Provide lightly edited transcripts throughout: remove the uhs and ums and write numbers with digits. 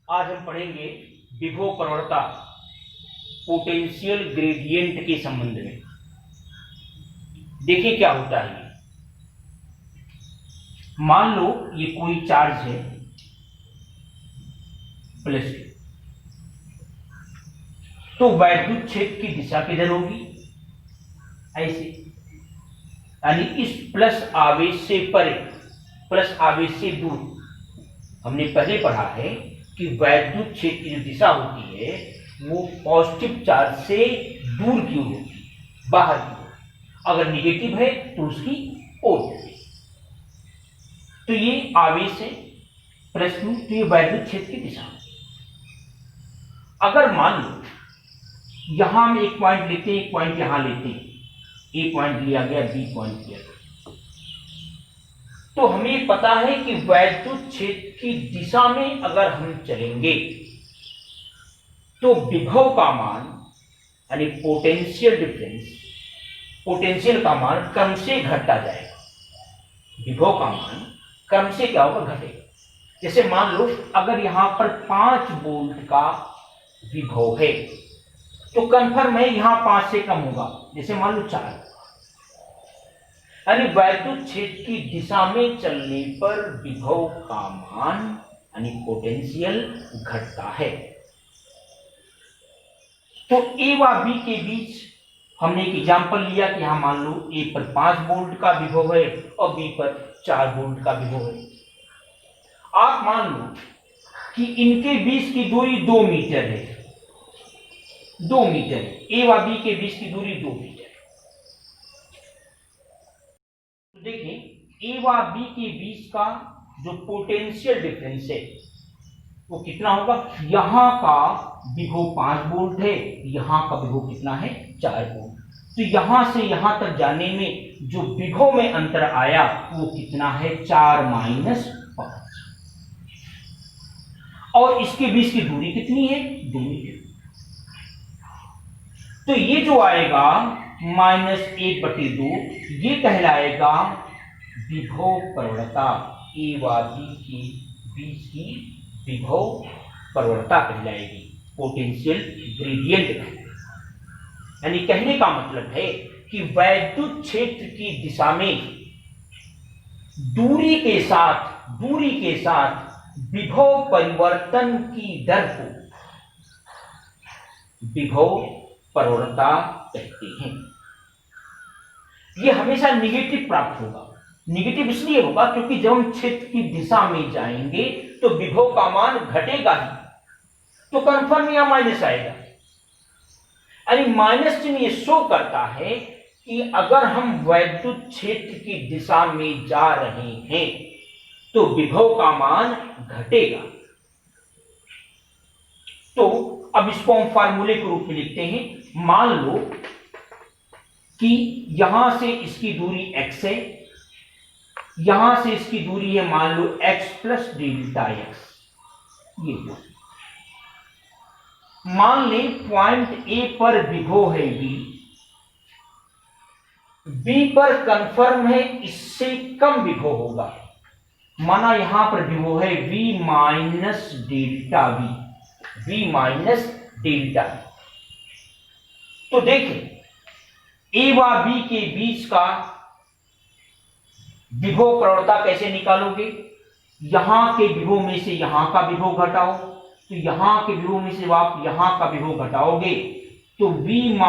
आज हम पढ़ेंगे विभव प्रवणता पोटेंशियल ग्रेडियंट के संबंध में। देखिए क्या होता है। मान लो ये कोई चार्ज है प्लस, तो वैद्युत क्षेत्र की दिशा किधर होगी? ऐसे, यानी इस प्लस आवेश से परे, प्लस आवेश से दूर। हमने पहले पढ़ा है कि वैद्युत क्षेत्र की जो दिशा होती है वो पॉजिटिव चार्ज से दूर की ओर होती है, बाहर की ओर। अगर निगेटिव है तो उसकी ओर होती है। तो ये आवेश है प्लस टू, तो ये वैद्युत क्षेत्र की दिशा। अगर मान लो यहां हम एक पॉइंट लेते हैं, एक पॉइंट यहां लेते हैं, ए पॉइंट लिया गया, बी पॉइंट लिया गया, तो हमें पता है कि वैद्युत क्षेत्र की दिशा में अगर हम चलेंगे तो विभव का मान यानी पोटेंशियल डिफरेंस, पोटेंशियल का मान क्रम से घटता जाएगा। विभव का मान क्रम से क्या होगा? घटेगा। जैसे मान लो अगर यहां पर 5 वोल्ट का विभव है तो कंफर्म है यहां 5 से कम होगा, जैसे मान लो 4। यानी वैद्युत क्षेत्र की दिशा में चलने पर विभव का मान यानी पोटेंशियल घटता है। तो ए व बी के बीच हमने एक एग्जांपल लिया कि यहां मान लो ए पर 5 वोल्ट का विभव है और बी पर 4 वोल्ट का विभव है। आप मान लो कि इनके बीच की दूरी 2 मीटर है, 2 मीटर है, ए व बी के बीच की दूरी 2 मीटर। देखिए ए व बी के बीच का जो पोटेंशियल डिफरेंस है वो कितना होगा? यहां का विभव 5 वोल्ट है, यहां का विभव कितना है? 4 वोल्ट। तो यहां से यहां तक जाने में जो विभव में अंतर आया वो कितना है? 4 - 5। और इसके बीच की दूरी कितनी है? 2 मीटर। तो ये जो आएगा -1/2, ये कहलाएगा विभव प्रवणता। ए व बी के बीच की विभव प्रवणता कहलाएगी, पोटेंशियल ग्रेडियंट। यानी कहने का मतलब है कि वैद्युत क्षेत्र की दिशा में दूरी के साथ विभव परिवर्तन की दर को विभव प्रवणता कहते हैं। यह हमेशा निगेटिव प्राप्त होगा। निगेटिव इसलिए होगा क्योंकि जब हम क्षेत्र की दिशा में जाएंगे तो विभव का मान घटेगा ही, तो कंफर्म यहां माइनस आएगा। यानी माइनस चिन्ह यह शो करता है कि अगर हम वैद्युत क्षेत्र की दिशा में जा रहे हैं तो विभव का मान घटेगा। तो अब इसको हम फार्मूले के रूप में लिखते हैं। मान लो कि यहां से इसकी दूरी x है, यहां से इसकी दूरी है मान लो x + ΔX। ये मान लें पॉइंट ए पर विभव है बी पर कंफर्म है इससे कम विभव होगा। माना यहां पर विभव है v - ΔV। तो देखें ए व बी के बीच का विभव प्रवणता कैसे निकालोगे? यहां के विभव में से यहां का विभव घटाओ, तो यहां के विभव में से आप यहां का विभव घटाओगे तो v -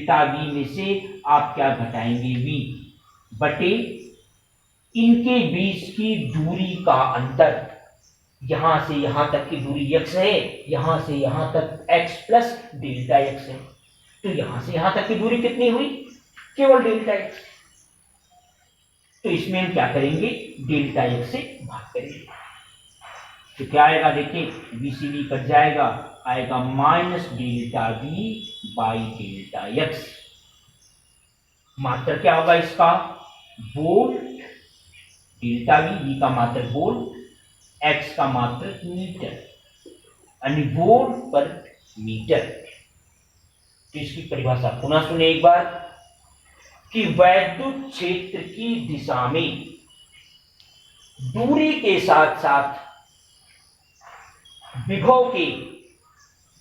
ΔV में से आप क्या घटाएंगे? v बटे इनके बीच की दूरी का अंतर। यहां से यहां तक की दूरी x है, यहां से यहां तक x + ΔX है, तो यहां से यहां तक की दूरी कितनी हुई? केवल ΔX। तो इसमें हम क्या करेंगे? ΔX से भाग करेंगे। तो क्या आएगा? देखिए BCD कट जाएगा, आएगा -ΔV/ΔX। मात्रा क्या होगा इसका? वोल्ट। ΔV का मात्रा वोल्ट, x का मात्रा मीटर, यानी वोल्ट पर मीटर। तो इसकी परिभाषा पुनः सुने एक बार कि वैद्युत क्षेत्र की दिशा में दूरी के साथ साथ विभव के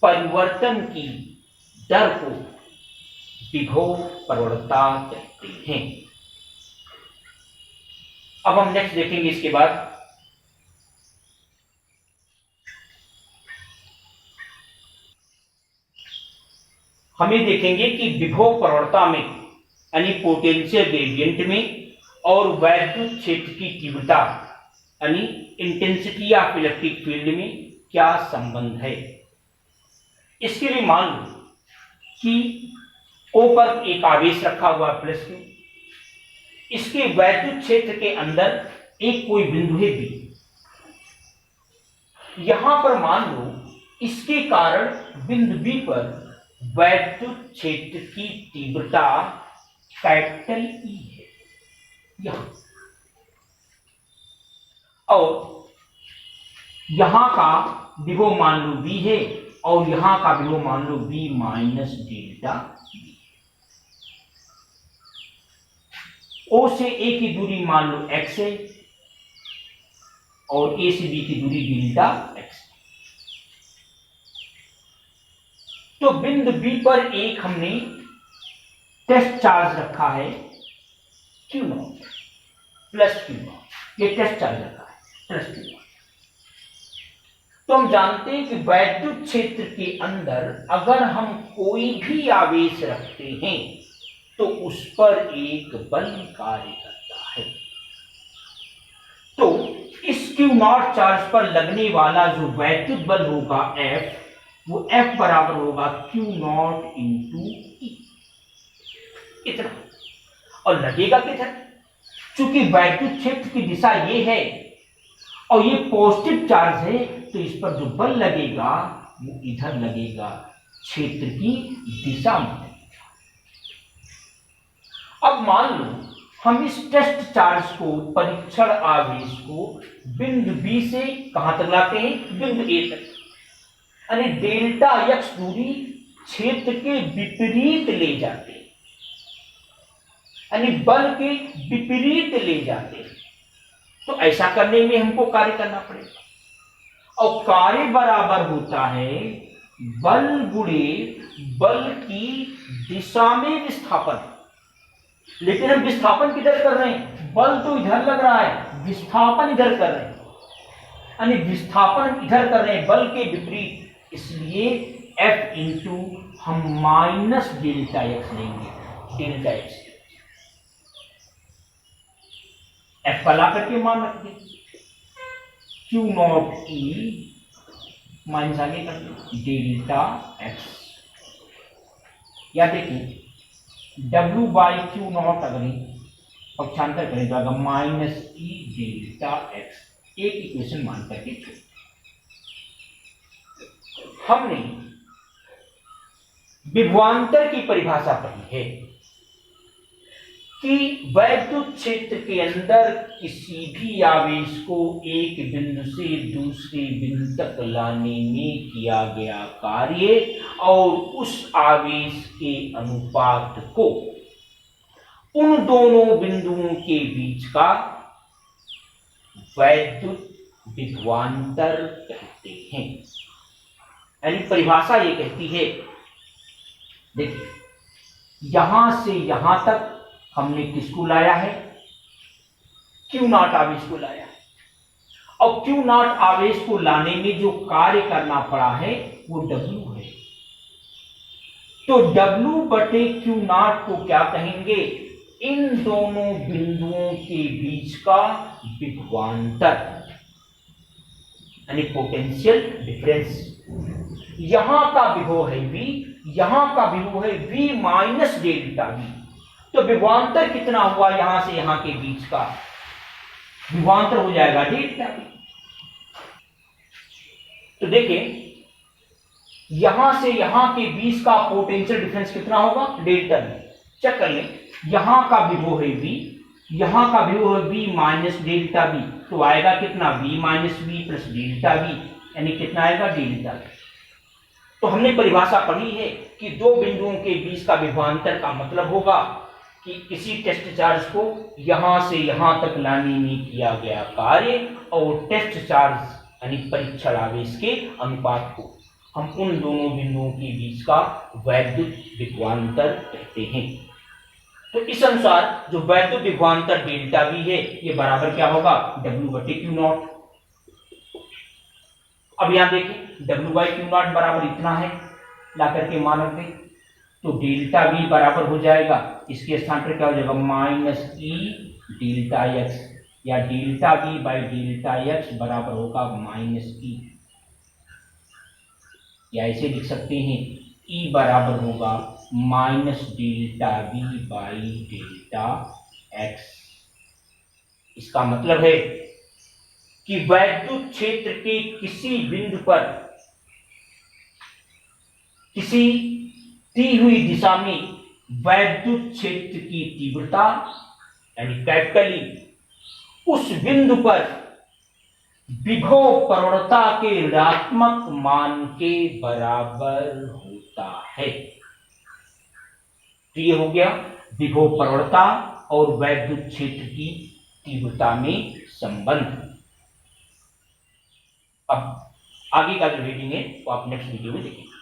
परिवर्तन की दर को विभव प्रवणता कहते हैं। अब हम नेक्स्ट देखेंगे इसके बाद हमें देखेंगे कि विभव प्रवणता में यानी पोटेंशियल ग्रेडियंट में और वैद्युत क्षेत्र की तीव्रता यानी इंटेंसिटी ऑफ इलेक्ट्रिक फील्ड में क्या संबंध है। इसके लिए मान लो कि O पर एक आवेश रखा हुआ है +Q, इसके वैद्युत क्षेत्र के अंदर एक कोई बिंदु है B। यहां पर मान लो इसके कारण बिंदु B पर वैद्युत क्षेत्र की तीव्रता कैपिटल E है यहां, और यहां का विभव मान लो V है और यहां का विभव मान लो V minus delta V। O से A की दूरी मान लो x है और A से B की दूरी डेल्टा x। तो बिंदु B पर एक हमने टेस्ट चार्ज रखा है Q0 प्लस Q0, ये टेस्ट चार्ज रखा है प्लस Q0। तो हम जानते हैं कि वैद्युत क्षेत्र के अंदर अगर हम कोई भी आवेश रखते हैं तो उस पर एक बल कार्य करता है। तो इस Q0 चार्ज पर लगने वाला जो वैद्युत बल होगा F, वो F बराबर होगा Q0 इंटू E, इतना। और लगेगा किधर? चूंकि वैद्युत क्षेत्र की दिशा ये है और ये पॉजिटिव चार्ज है, तो इस पर जो बल लगेगा वो इधर लगेगा, क्षेत्र की दिशा में लगेगा। अब मान लो हम इस टेस्ट चार्ज को, परीक्षण आवेश को बिंदु B से कहां तक लाते हैं? बिंदु A तक, यानी डेल्टा x दूरी क्षेत्र के विपरीत ले जाते हैं, यानी बल के विपरीत ले जाते हैं। तो ऐसा करने में हमको कार्य करना पड़ेगा, और कार्य बराबर होता है बल गुणे बल की दिशा में विस्थापन। लेकिन हम विस्थापन किधर कर रहे हैं? बल तो इधर लग रहा है, विस्थापन इधर कर रहे हैं, यानी विस्थापन इधर कर रहे हैं बल के विपरीत। इसलिए F इंटू हम माइनस डेल्टा एक्स लेंगे, डेल्टा एक्स F पर ला करके मान रख दें Q0 E माइनस आगे कर दो डेल्टा एक्स, या देखिए W बाई Q0 अगर पक्षांतर करें तो अगर माइनस E डेल्टा एक्स, एक इक्वेशन मान करके छोड़। हमने विभवांतर की परिभाषा पढ़ी है कि वैद्युत क्षेत्र के अंदर किसी भी आवेश को एक बिंदु से दूसरे बिंदु तक लाने में किया गया कार्य और उस आवेश के अनुपात को उन दोनों बिंदुओं के बीच का वैद्युत विभवांतर कहते हैं। यानी परिभाषा ये कहती है, देखिए यहां से यहां तक हमने किसको लाया है? Q0 आवेश को लाया है, और Q0 आवेश को लाने में जो कार्य करना पड़ा है वो W है। तो W बटे Q0 को क्या कहेंगे? इन दोनों बिंदुओं के बीच का विभवांतर, यानी पोटेंशियल डिफरेंस। यहां का विभव है V, यहां का विभव है V माइनस डेल्टा V। तो विभवांतर कितना हुआ? यहां से यहां के बीच का विभवांतर हो जाएगा डेल्टा V। तो देखें यहां से यहां के बीच का पोटेंशियल डिफरेंस कितना होगा? Delta V। चेक कर लें, यहां का विभव है V, यहां का विभव है V माइनस डेल्टा V, तो आएगा कितना? V minus V plus delta V, यानी कितना आएगा? Delta V। तो हमने परिभाषा पढ़ी है कि दो बिंदुओं के बीच का विभवांतर का मतलब होगा कि किसी टेस्ट चार्ज को यहां से यहां तक लाने में किया गया कार्य और टेस्ट चार्ज यानी परीक्षण आवेश के अनुपात को हम उन दोनों बिंदुओं के बीच का वैद्युत विभवांतर कहते हैं। तो इस अनुसार जो वैद्युत विभवांतर डेल्टा वी है ये बराबर क्या होगा, W/Q0। अब यहां देखें W/Q0 बराबर इतना है, ला करके मान रख दें, तो डेल्टा वी बराबर हो जाएगा, इसके स्थान पर क्या हो जाएगा, -E डेल्टा एक्स, या delta we by delta x बराबर होगा -E, या ऐसे लिख सकते हैं E बराबर होगा -delta we by delta x. इसका मतलब है कि वैद्युत क्षेत्र के किसी बिंदु पर किसी दी हुई दिशा में वैद्युत क्षेत्र की तीव्रता यानी कैपिटल E उस बिंदु पर विभव प्रवणता के ऋणात्मक मान के बराबर होता है। तो ये हो गया विभव प्रवणता और वैद्युत क्षेत्र की तीव्रता में संबंध। अब आगे का जो रीडिंग है वो आप नेक्स्ट वीडियो में देखेंगे।